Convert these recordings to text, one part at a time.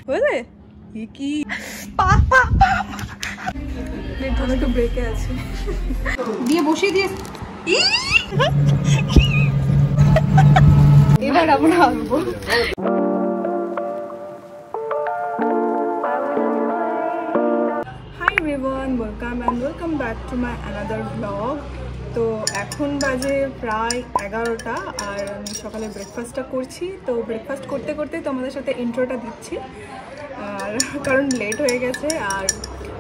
বুঝলে কি একটু ব্রেকে আছে দিয়ে বসিয়ে দিয়ে এবার আমরা আসবো। Hi everyone, welcome back to my another blog. তো এখন বাজে প্রায় 11টা আর আমি সকালে ব্রেকফাস্টটা করছি। তো ব্রেকফাস্ট করতে করতেই তোমাদের সাথে ইন্ট্রোটা দিচ্ছি, আর কারণ লেট হয়ে গেছে আর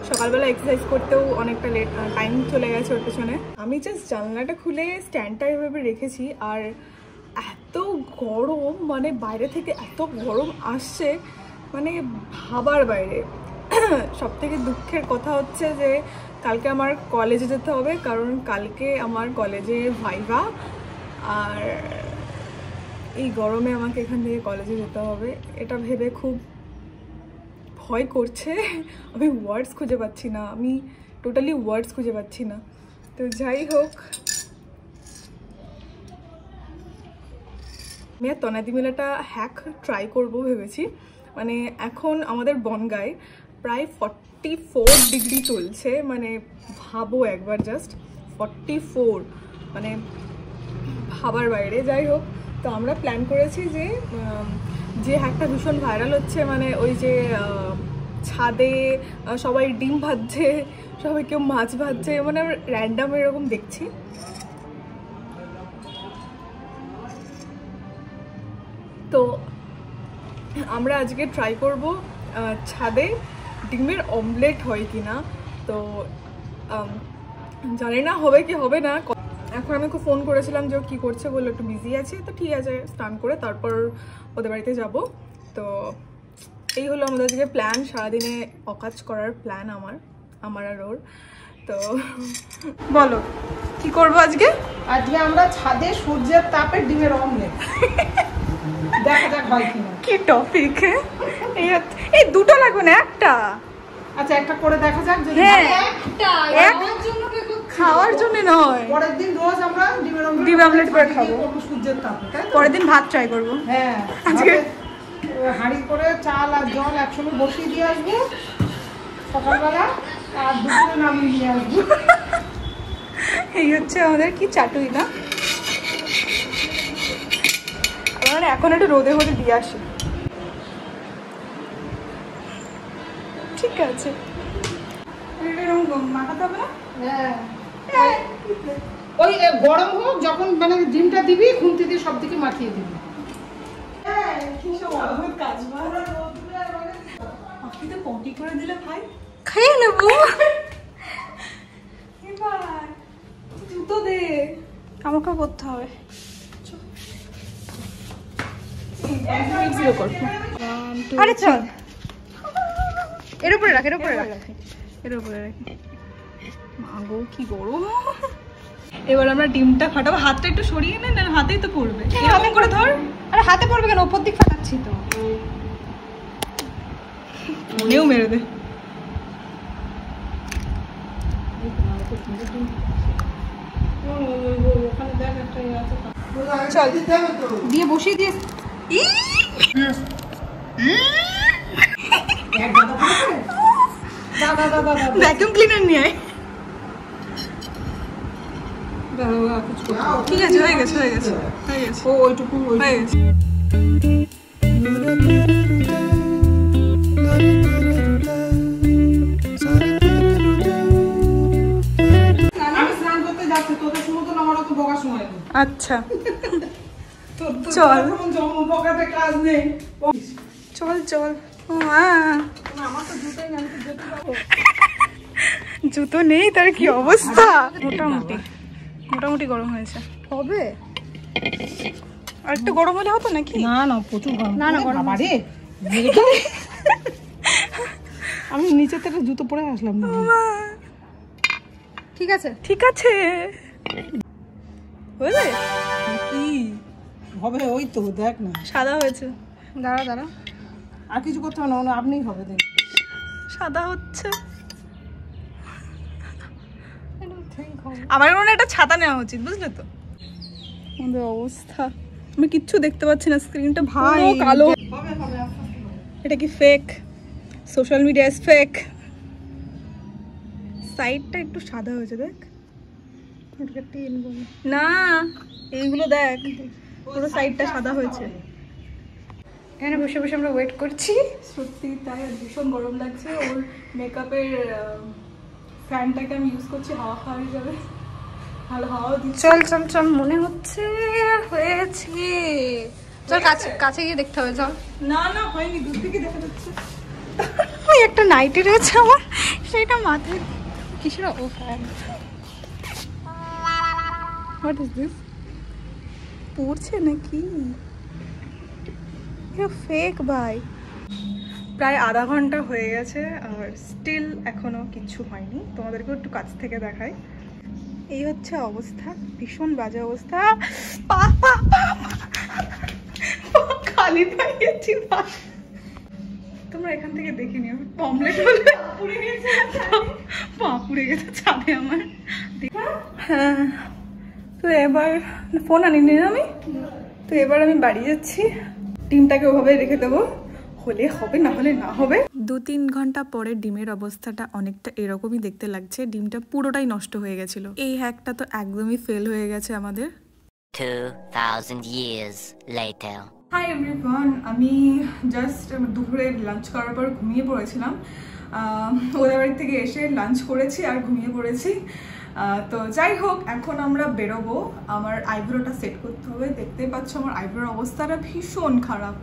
সকালবেলা এক্সারসাইজ করতেও অনেকটা লেট টাইম চলে গেছে ওর পেছনে। আমি জাস্ট জানলাটা খুলে স্ট্যান্ডটা এভাবে রেখেছি আর এত গরম, মানে বাইরে থেকে এত গরম আসছে, মানে ভাবার বাইরে। সব থেকে দুঃখের কথা হচ্ছে যে কালকে আমার কলেজে যেতে হবে, কারণ কালকে আমার কলেজে ভাইভা, আর এই গরমে আমাকে এখান থেকে কলেজে যেতে হবে। এটা ভেবে খুব ভয় করছে। আমি ওয়ার্ডস খুঁজে পাচ্ছি না, আমি টোটালি ওয়ার্ডস খুঁজে পাচ্ছি না। তো যাই হোক, আমি আর তনাদি মেলাটা হ্যাক ট্রাই করবো ভেবেছি। মানে এখন আমাদের বনগাঁয় প্রায় 44 ডিগ্রি চলছে, মানে ভাবো একবার, জাস্ট 44, মানে ভাবার বাইরে। যাই হোক, তো আমরা প্ল্যান করেছি যে হ্যাকটা ভীষণ ভাইরাল হচ্ছে, মানে ওই যে ছাদে সবাই ডিম ভাজছে, সবাই কেউ মাছ ভাজছে, মানে র্যান্ডাম এরকম দেখছি। তো আমরা আজকে ট্রাই করব ছাদে ডিমের অমলেট হয় কিনা। তো জানি না হবে কি হবে না। এখন আমি ওকে ফোন করেছিলাম যে ও কী করছে, বললো একটু বিজি আছে। তো ঠিক আছে, স্নান করে তারপর ওদের বাড়িতে যাব। তো এই হলো আমাদের আজকে প্ল্যান, সারাদিনে অকাজ করার প্ল্যান আমার আর ওর। তো বলো কি করবো আজকে? আজকে আমরা ছাদে সূর্যের তাপে ডিমের অমলেট দেখা যাক হয় কিনা। কি টপিক! এই দুটো লাগবে না, একটা? আচ্ছা, একটা করে দেখা যাক। যদি খাওয়ার জন্য নয়, পরের দিন রোজ আমরা ডিম অমলেট করে খাবো সূর্যের তাপে। পরের দিন ভাত ট্রাই করবো। হ্যাঁ, আজকে হাঁড়ি করে চাল আর জল একসঙ্গে বসিয়ে দিয়ে আসবো সকালবেলা, আর দুপুরে নামিয়ে নিয়ে আসবো। এই হচ্ছে আমাদের কি চাটুই না। এখন একটু রোদে হতে দিয়ে আসি। ঠিক আছে, মাখাতে হবে না? হ্যাঁ, ওই গরম হোক, যখন মানে ডিমটা দিবি খুন্তি দিয়ে সব দিকে মাখিয়ে দিবি। পটি করে দিলে ভাই খেয়ে নেবো। জুতো দে, আমাকে করতে হবে। আরে চল, এর উপরে রাখ, এর উপরে রাখি। মাগো কি গরম। এবার আমরা ডিমটা ফাটাবো। হাতটা একটু সরিয়ে নে, না হাতেই তো পড়বে। এরকম করে ধর। আরে হাতে পড়বে কেন, উপর দিক ফাটাচ্ছি তো। মনেও মেরে দে। চল দিয়ে বসিয়ে দিয়ে ভ্যাকুয়াম ক্লিনার নিয়ে আয়। ঠিক আছে, হয়ে গেছে। ও ওইটুকু হয়ে গেছে। আচ্ছা চল চল। জুতো নেই, তার কি অবস্থা? মোটামুটি গরম হয়েছে। হবে আর একটু গরম হলে হতো নাকি? না প্রচুর গরম। না গরম রে। আমি নিচে থেকে জুতো পরে আসলাম না। ঠিক আছে বুঝলে কি হবে? ওই তো দেখ না, সাদা হয়েছে। দাঁড়া, আর কিছু করতে হবে না, আপনিই হবে। দেখ সাদা হচ্ছে। আমার মনে হয় একটা ছাতা নেওয়া উচিত, বুঝলে তো? আমাদের অবস্থা, আমি কিচ্ছু দেখতে পাচ্ছি না, স্ক্রিনটা ভাই কালো। এটা কি fake? Social media is fake. সাইডটা একটু সাদা হয়েছে দেখ না, এইগুলো দেখ পুরো সাইডটা সাদা হয়েছে। এখানে বসে বসে আমরা ওয়েট করছি। সত্যি তাই, ভীষণ গরম লাগছে। ওর মেকআপের ফ্যানটাকে আমি ইউজ করছি, হাওয়া খাওয়া যাবে, ভালো হাওয়া দিচ্ছে। চল চল চল, মনে হচ্ছে হয়েছে। চল কাছে কাছে গিয়ে দেখতে হবে। চল। না না হয়নি, দূর থেকে দেখা যাচ্ছে। একটা নাইটি রয়েছে আমার, সেটা মাথায় কিসের? ও ফ্যান। What is this? পড়ছে নাকি? ফেক ভাই। প্রায় আধা ঘন্টা হয়ে গেছে আর স্টিল এখনো কিচ্ছু হয়নি। তোমাদেরকে একটু কাছ থেকে দেখাই। এই হচ্ছে অবস্থা, ভীষণ বাজে অবস্থা। খালি পাইয়েছি। তোমরা এখান থেকে দেখে নিও। অমলেট বলে পা পুড়ে গেছে ছাদে আমার। হ্যাঁ, তো এবার ফোন আনিনি না আমি, তো এবার আমি বাড়ি যাচ্ছি। ডিমটাকে ওভাবে রেখে দেবো, হলে হবে না হলে না হবে। 2-3 ঘন্টা পরে ডিমের অবস্থাটা অনেকটা এরকমই দেখতে লাগছে। ডিমটা পুরোটাই নষ্ট হয়ে গেছিল। এই হ্যাকটা তো একদমই ফেল হয়ে গেছে আমাদের। 2000 years later. হাই এভরিওয়ান, আমি জাস্ট দুপুরে লাঞ্চ করার পর ঘুমিয়ে পড়েছিলাম। ওদের বাড়ি থেকে এসে লাঞ্চ করেছি আর ঘুমিয়ে পড়েছি। তো যাই হোক, এখন আমরা বেরোবো। আমার আইব্রোটা সেট করতে হবে। দেখতেই পাচ্ছ আমার আইব্রোর অবস্থাটা ভীষণ খারাপ,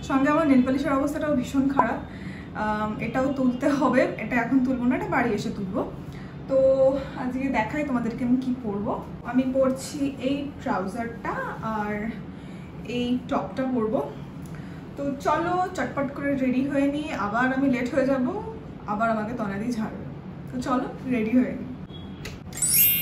সঙ্গে আমার নেল পলিশের অবস্থাটাও ভীষণ খারাপ। এটাও তুলতে হবে। এটা এখন তুলবো না, এটা বাড়ি এসে তুলবো। তো আজকে দেখাই তোমাদেরকে আমি কি পরবো। আমি পরছি এই ট্রাউজারটা আর এই টপটা পরবো। তো চলো চটপট করে রেডি হয়ে নিই, আবার আমি লেট হয়ে যাব, আবার আমাকে তনাদি ঝাড়বে। তো চলো রেডি হয়ে নিই।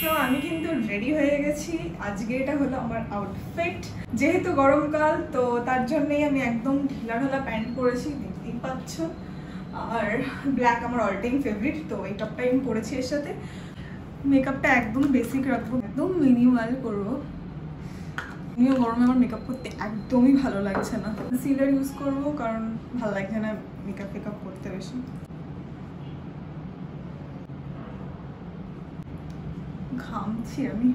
তো আমি কিন্তু রেডি হয়ে গেছি। আজকে এটা হলো আমার আউটফিট। যেহেতু গরমকাল, তো তার জন্যই আমি একদম ঢিলা ঢালা প্যান্ট পরেছি, দেখতেই পাচ্ছ। আর ব্ল্যাক আমার অল টাইম ফেভারিট, তো এই টপটাই আমি পরেছি এর সাথে। মেকআপটা একদম বেসিক রাখবো, একদম মিনিমাল করবো। গরমে আমার মেকআপ করতে একদমই ভালো লাগছে না। কনসিলার ইউজ করবো কারণ ভালো লাগছে না মেকআপ ফেকআপ করতে বেশি। ঘামছি আমি।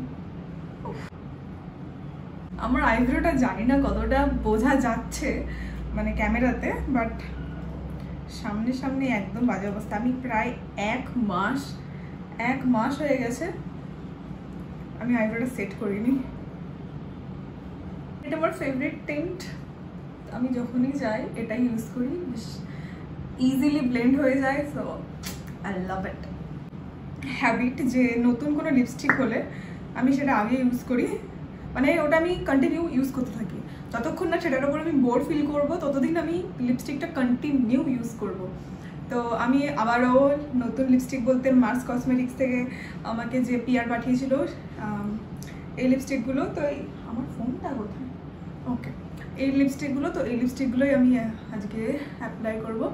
আমার আইব্রোটা জানি না কতটা বোঝা যাচ্ছে মানে ক্যামেরাতে, বাট সামনে সামনে একদম বাজে অবস্থা। আমি প্রায় এক মাস হয়ে গেছে আমি আইব্রোটা সেট করিনি। এটা আমার ফেভারিট টিন্ট, আমি যখনই যাই এটাই ইউজ করি, ইজিলি ব্লেন্ড হয়ে যায়। So I love it. Habit যে নতুন কোনো লিপস্টিক হলে আমি সেটা আগে ইউজ করি, মানে ওটা আমি কন্টিনিউ ইউজ করতে থাকি। যতক্ষণ না সেটার উপর আমি বোর ফিল করবো ততদিন আমি লিপস্টিকটা কন্টিনিউ ইউজ করব। তো আমি আবারও নতুন লিপস্টিক বলতে মার্স কসমেটিক্স থেকে আমাকে যে পিআর পাঠিয়েছিল এই লিপস্টিকগুলো, তো আমার ফোনটা কোথায়? ওকে, এই লিপস্টিকগুলো, তো এই লিপস্টিকগুলোই আমি আজকে অ্যাপ্লাই করবো।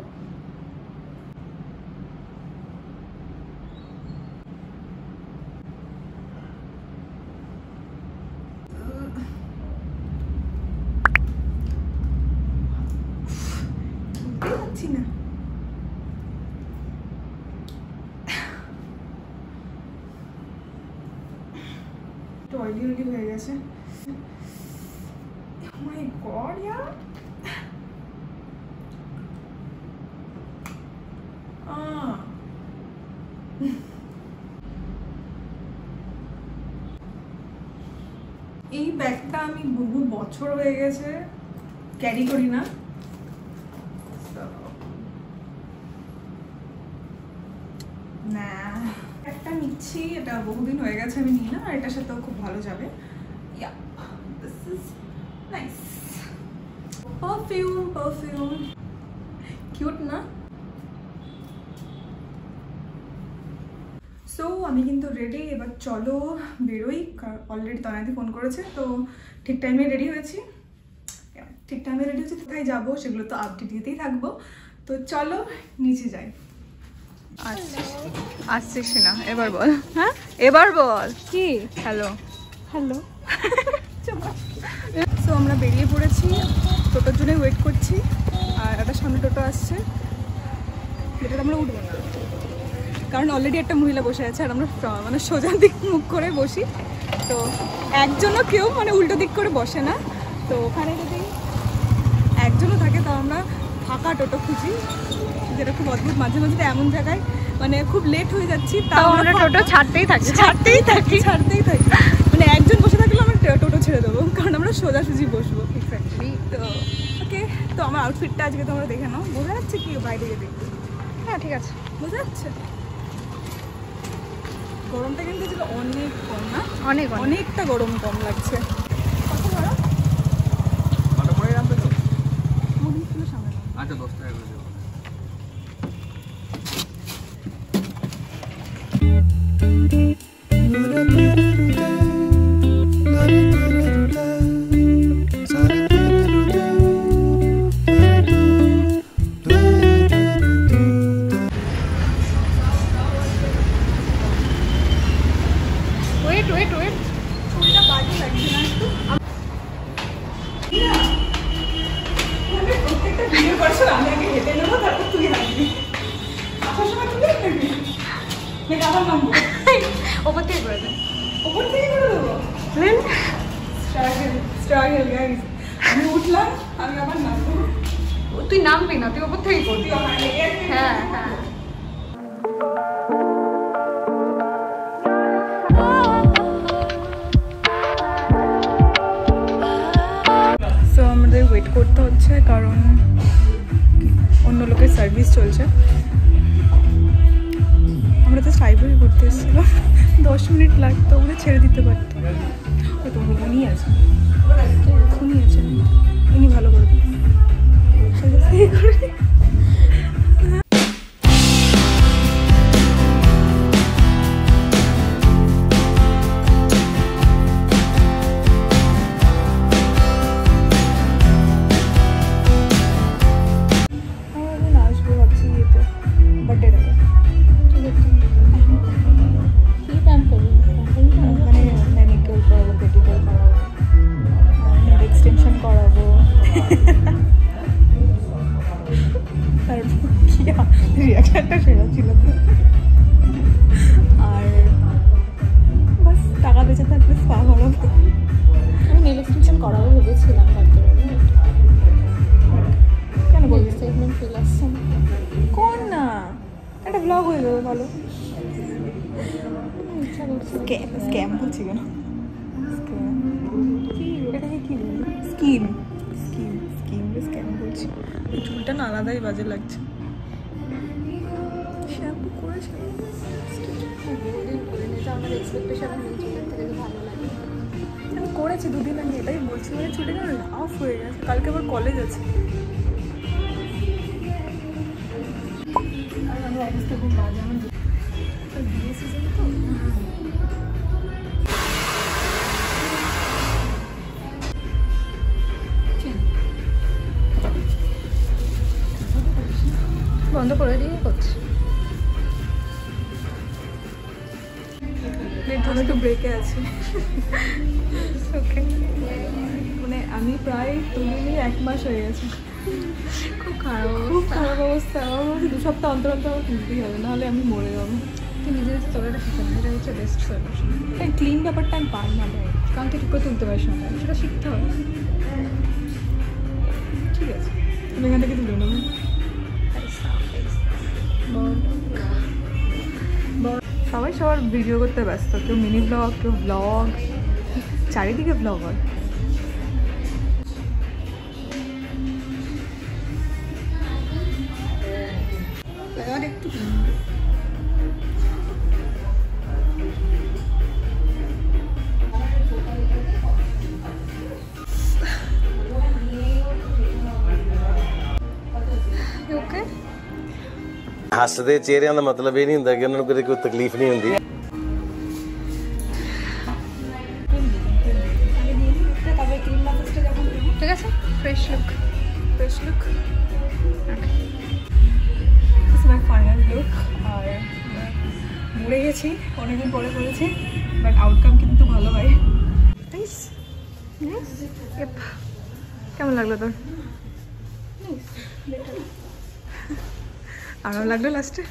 না অয়েলি হয়ে গেছে। Oh my God, यार। এই ব্যাগটা আমি বহু বছর হয়ে গেছে ক্যারি করি না। না, একটা নিচ্ছি, এটা বহুদিন হয়ে গেছে আমি নিই না, আর এটার সাথেও খুব ভালো যাবে। Yeah, this is nice. Perfume cute না? সো আমি কিন্তু রেডি, এবার চলো বেরোই। অলরেডি তনাদি ফোন করেছে, তো ঠিক টাইমে রেডি হয়েছি। কোথায় যাবো সেগুলো তো আপডেট দিতেই থাকবো। তো চলো নিচে যাই। আসছিস না? এবার বল। হ্যাঁ এবার বল কি? হ্যালো। সো আমরা বেরিয়ে পড়েছি, টোটোর জন্য ওয়েট করছি। আর একটা সামনে টোটো আসছে, যেটা আমরা উঠবো না কারণ অলরেডি একটা মহিলা বসে আছে আর আমরা মানে সোজা দিক মুখ করে বসি, তো একজনও কেউ মানে উল্টো দিক করে বসে না। তো ওখানে যদি একজনও থাকে তাও আমরা ফাঁকা টোটো খুঁজি, যেটা খুব অদ্ভুত। মাঝে মাঝে এমন জায়গায় মানে খুব লেট হয়ে যাচ্ছি তাও আমরা টোটো ছাড়তেই থাকি মানে একজন বসে থাকলে আমরা টোটো ছেড়ে দেবো কারণ আমরা সোজাসুজি বসবো। এক্স্যাক্টলি। তো ওকে, তো আমার আউটফিটটা আজকে তোমরা দেখে নাও। বোঝা যাচ্ছে কি বাইরে গিয়ে দেখবো? হ্যাঁ ঠিক আছে, বোঝা যাচ্ছে। গরমটা কিন্তু ছিল অনেক কম না? অনেকটা গরম কম লাগছে। কত ভাড়া? আচ্ছা 10 টাকা করে দেবো। ওয়েট ছুরিটা বাজে লাগছে না একটু? প্রত্যেকটা ভিডিও করছো আমি আগে হেঁটে নেবো, তারপর তুই হাঁটবি। আসার সময় তুই দেখবি মেয়েটা আবার নামবো, ওপর থেকে করে দেবো। স্ট্রাগল গাইস, আমি উঠলাম, আমি আবার নামবো। তুই নামবি না, তুই ওপর থেকেই করবি। হ্যাঁ হ্যাঁ। তো আমাদের ওয়েট করতে হচ্ছে কারণ অন্য লোকের সার্ভিস চলছে। আমরা তো সাইবার করতে এসেছিলাম, 10 মিনিট লাগতো, ওরা ছেড়ে দিতে পারতো। হয়তো উনি আছেন, ইনি ভালো করে আসবো ভাবছি ইয়েতে বার্থডে দেবে। মানে ম্যানিকিউর করাবো, পেডিকিউর করাবো, নেল এক্সটেনশন করাবো, তারপর কি রিয়াকশনটা সেরা ছিল তো। আর বাস টাকা বেঁচে থাকলে স্পা করাবো। আমি নেল এক্সটেনশন করাবো ভেবেছিলাম, করতে পারবো। কেন বলবি? এক্সাইটমেন্ট ফিল আসছে না। কোন না, একটা ব্লগ হয়ে যাবে ভালো। ইচ্ছা করছে। স্ক্যাম বলছি কেন? এটাকে কি বলি? স্কিম বলছি। চুলটা না আলাদাই বাজে লাগছে। শ্যাম্পু করেছে আমার এক্সপেকটেশন আমি চুলের থেকে ভালো লাগে। আমি করেছি 2 দিন আগে, এটাই বলছি। মানে চুলে কেন অফ হয়ে গেছে, কালকে আবার কলেজ আছে। আর আমার অবস্থা খুব বাজে, আমার বিয়ে সিজন তো। বন্ধ করে দিয়ে করছি। আমি একটু ব্রেকে আছি। ওকে, মানে আমি প্রায় তুলিনি 1 মাস হয়ে গেছে। খুব খারাপ অবস্থা। আমার 2 সপ্তাহ অন্তর অন্তর আমার তুলতেই হবে, নাহলে আমি মরে যাবো। তুই নিজে নিজে তোর এটা শিখে এটা হচ্ছে বেস্ট সলিউশন। তাই ক্লিন ব্যাপারটা আমি পারি না ভাই, কারণ তুই ঠিক করে তুলতে পারিস না, সেটা শিখতে হবে। ঠিক আছে তুমি এখান থেকে তুলে নেবো। সবাই সবার ভিডিও করতে ব্যস্ত, কেউ মিনি ব্লগ, কেউ ব্লগ, চারিদিকে ব্লগ হয়। একটু ओके ਹੱਸਦੇ ਚਿਹਰਿਆਂ ਦਾ ਮਤਲਬ ਇਹ ਨਹੀਂ ਹੁੰਦਾ ਕਿ ਉਹਨਾਂ ਨੂੰ ਕਦੇ ਕੋਈ ਤਕਲੀਫ ਨਹੀਂ ਹੁੰਦੀ। ঠিক আছে, fresh look. My final look. আর মরে গেছি, অনেকদিন পরে করেছি, বাট আউটকাম কিন্তু ভালো হয়। কেমন লাগলো তোর? আরাম লাগলো লাস্টে?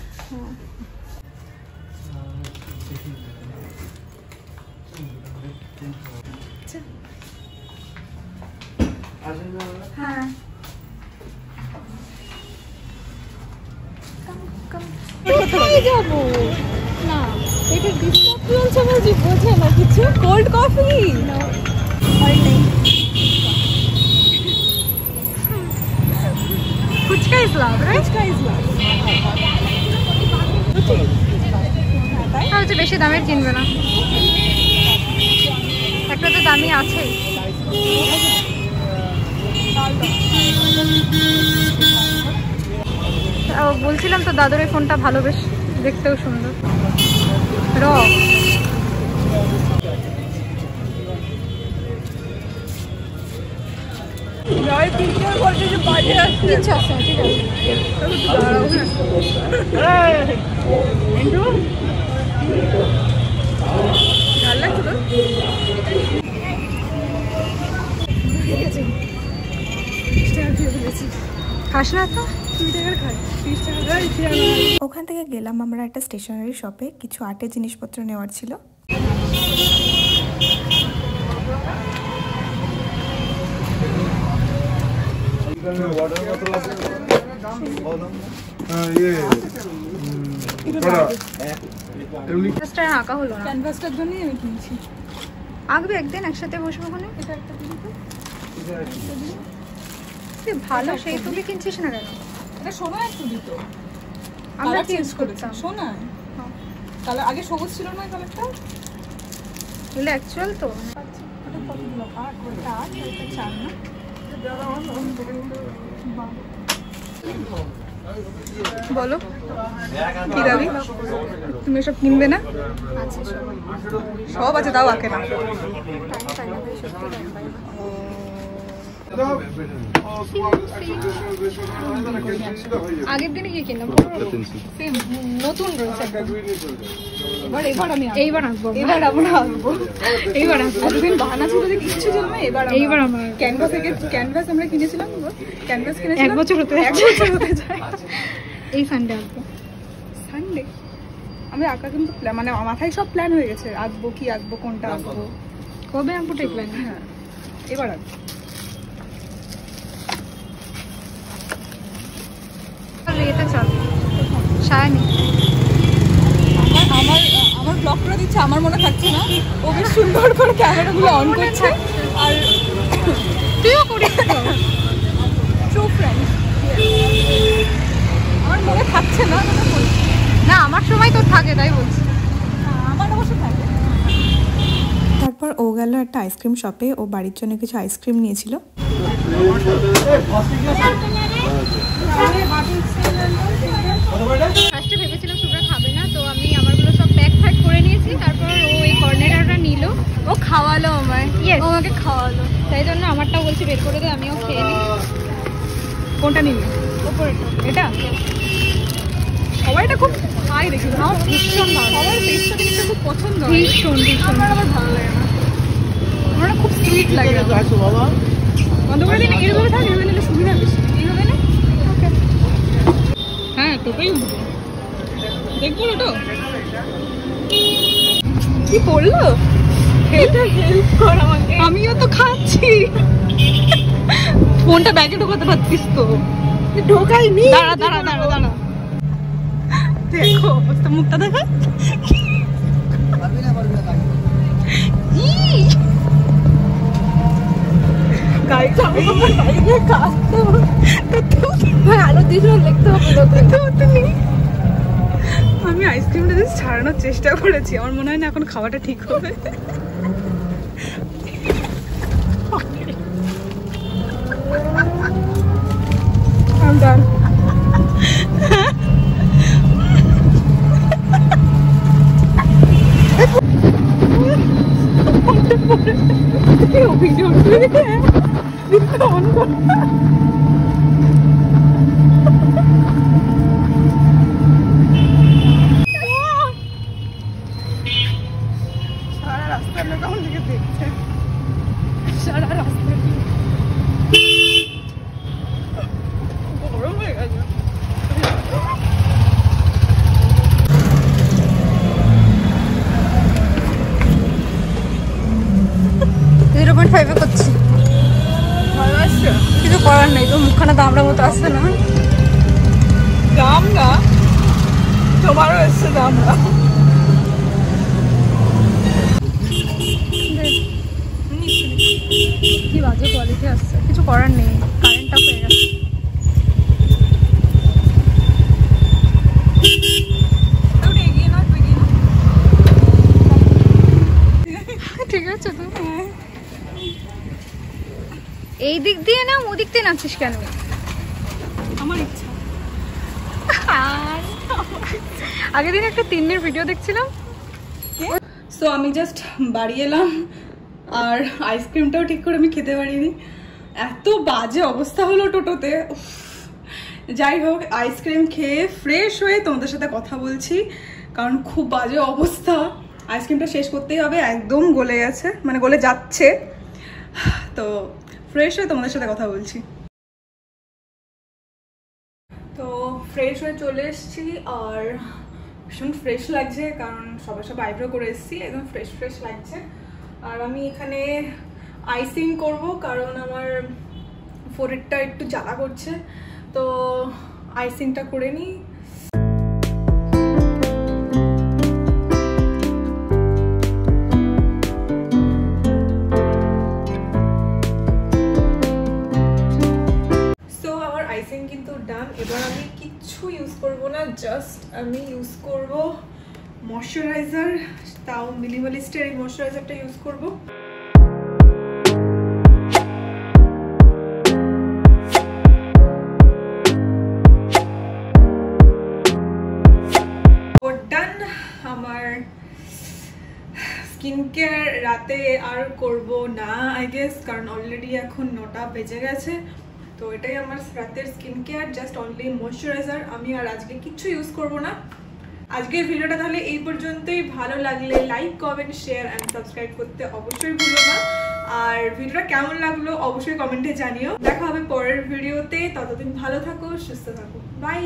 হ্যাঁ কোথায় যাবো না এটা ডিস্টার্ব চলছে বুঝি বোঝে না কিছু কোল্ড কফি হয় নেই ফুচকা ইসলাম ফুচকা ইসলাম হচ্ছে বেশি দামের কিনবে না, একটা তো দামি আছেই। বলছিলাম তো দাদুর এই ফোনটা ভালো, বেশ দেখতেও সুন্দর। খাস না তো? ওখান থেকে গেলাম আমরা একটা স্টেশনারি শপে, কিছু আর্টের জিনিসপত্র নেওয়ার ছিল। আঁকা হলো না, ক্যানভাসটার জন্যই আমি কিনছি। আঁকবে একদিন একসাথে বসবো ওখানে। এটা একটা দিবি তো ভালো, সেই তুমি কিনছিস না কেন? এটা সোনা একটু দিত, আমরা চেঞ্জ চেঞ্জ করেছি করতাম। সোনা কালার আগে সবুজ ছিল না কালারটা, এগুলো অ্যাকচুয়াল তো। ওটা কতগুলো আট ওটা 4 না বলো কি দাবি? তুমি এসব কিনবে না? আচ্ছা সব আছে, তাও আঁকে না। আগের দিনে কি কিনলাম? নতুন রয়েছে। এবার আমি এইবার আঁকবো, এবার আমরা আসবো, এইবার আঁকবো। এতদিন বাহানা ছিল যে কিচ্ছু ছিল না, এইবার আমার ক্যানভাস আমরা কিনেছিলাম, ক্যানভাস কিনেছিলাম 1 বছর হতে হতে যায়। এই সানডে আঁকবো। সানডে আমি আঁকা কিন্তু মানে মাথায় সব প্ল্যান হয়ে গেছে, আঁকবো কি আঁকবো, কোনটা আঁকবো, কবে আঁকবো ঠিক প্ল্যান? হ্যাঁ এবার আঁকবো। এটা চল শায়নি। আমার আমার ব্লগ করে দিচ্ছে, আমার মনে থাকছে না, ও বেশ সুন্দর করে ক্যামেরাগুলো অন করছে। আর তুইও করিস তো? ট্রু ফ্রেন্ড, আমার মনে থাকছে না, না আমার সময় তো থাকে, তাই বলছি। আমার অবশ্য থাকে। তারপর ও গেল একটা আইসক্রিম শপে, ও বাড়ির জন্য কিছু আইসক্রিম নিয়েছিল। ফার্স্টে ভেবেছিলাম শুভ্রা খাবে না, তো আমি আমারগুলো সব প্যাক করে নিয়েছি। তারপর ও এই কর্নেরাটা নিল, ও খাওয়ালো আমায়, ও আমাকে খাওয়ালো, তাই জন্য আমারটা বলছি বের করে দে, আমিও খেয়ে নিই। কোনটা নিবি? ওপরেটা। এটা সবাইটা খুব খাই দেখি, আমার ভীষণ ভালো, সবার টেস্টটা জিনিসটা খুব পছন্দ হয়। ভীষণ ভীষণ। আমার আবার ভালো লাগে না, আমার খুব সুইট লাগে। বন্ধ করে দিন, এইভাবে থাক, এইভাবে নিলে সুবিধা বেশি। এইভাবে না, হ্যাঁ টোটাই দেখবো তো কি পড়লো। এটা হেল্প কর আমাকে, আমিও তো খাচ্ছি। ফোনটা ব্যাগে ঢোকাতে পারতিস তো। ঢোকাইনি, দাঁড়া দাঁড়া দাঁড়া দাঁড়া, দেখো তো মুখটা দেখা। আমি আইসক্রিমটা জাস্ট ছাড়ানোর চেষ্টা করেছি, আমার মনে হয় না এখন খাওয়াটা ঠিক হবে। I'm done. ভিডিও সারা রাস্তার লোক আমার দিকে দেখছে, সারা রাস্তা। না দামড়া মতো আসছে না? দাম না, তোমারও এসছে দামড়া। কি বাজে কোয়ালিটি আসছে, কিছু করার নেই, কারেন্ট অফ হয়ে গেছে। ঠিক আছে তো, এই দিক দিয়ে না ওদিক দিয়ে নাচিস কেন? আমার ইচ্ছা। আগের দিন একটা তিন্নির ভিডিও দেখছিলাম, সো আমি জাস্ট বাড়ি এলাম আর আইসক্রিমটাও ঠিক করে আমি খেতে পারিনি, এত বাজে অবস্থা হলো টোটোতে। যাই হোক, আইসক্রিম খেয়ে ফ্রেশ হয়ে তোমাদের সাথে কথা বলছি, কারণ খুব বাজে অবস্থা। আইসক্রিমটা শেষ করতেই হবে, একদম গলে গেছে, মানে গলে যাচ্ছে। তো ফ্রেশ হয়ে তোমাদের সাথে কথা বলছি। তো ফ্রেশ হয়ে চলে এসেছি আর ভীষণ ফ্রেশ লাগছে, কারণ সবাই আইব্রো করে এসেছি, একদম ফ্রেশ ফ্রেশ লাগছে। আর আমি এখানে আইসিং করব, কারণ আমার ফোreheadটা একটু জ্বালা করছে, তো আইসিংটা করে নিই। আইসিং কিন্তু ডান। এবার আমি কিচ্ছু ইউজ করব না, জাস্ট আমি ইউজ করব ময়শ্চারাইজার, তাও মিনিমালিস্টের এই ময়শ্চারাইজারটা ইউজ করব। ডান আমার স্কিন কেয়ার রাতে আর করব না আই গেস, কারণ অলরেডি এখন 9টা বেজে গেছে। তো এটাই আমার রাতের skin care, just only moisturiser. আমি আর আজকে কিচ্ছু ইউজ করব না। আজকের ভিডিওটা তাহলে এই পর্যন্তই। ভালো লাগলে like, comment, share and subscribe করতে অবশ্যই ভুলো না। আর ভিডিওটা কেমন লাগলো অবশ্যই কমেন্টে জানিও। দেখা হবে পরের ভিডিওতে, ততদিন ভালো থাকো, সুস্থ থাকো, বাই।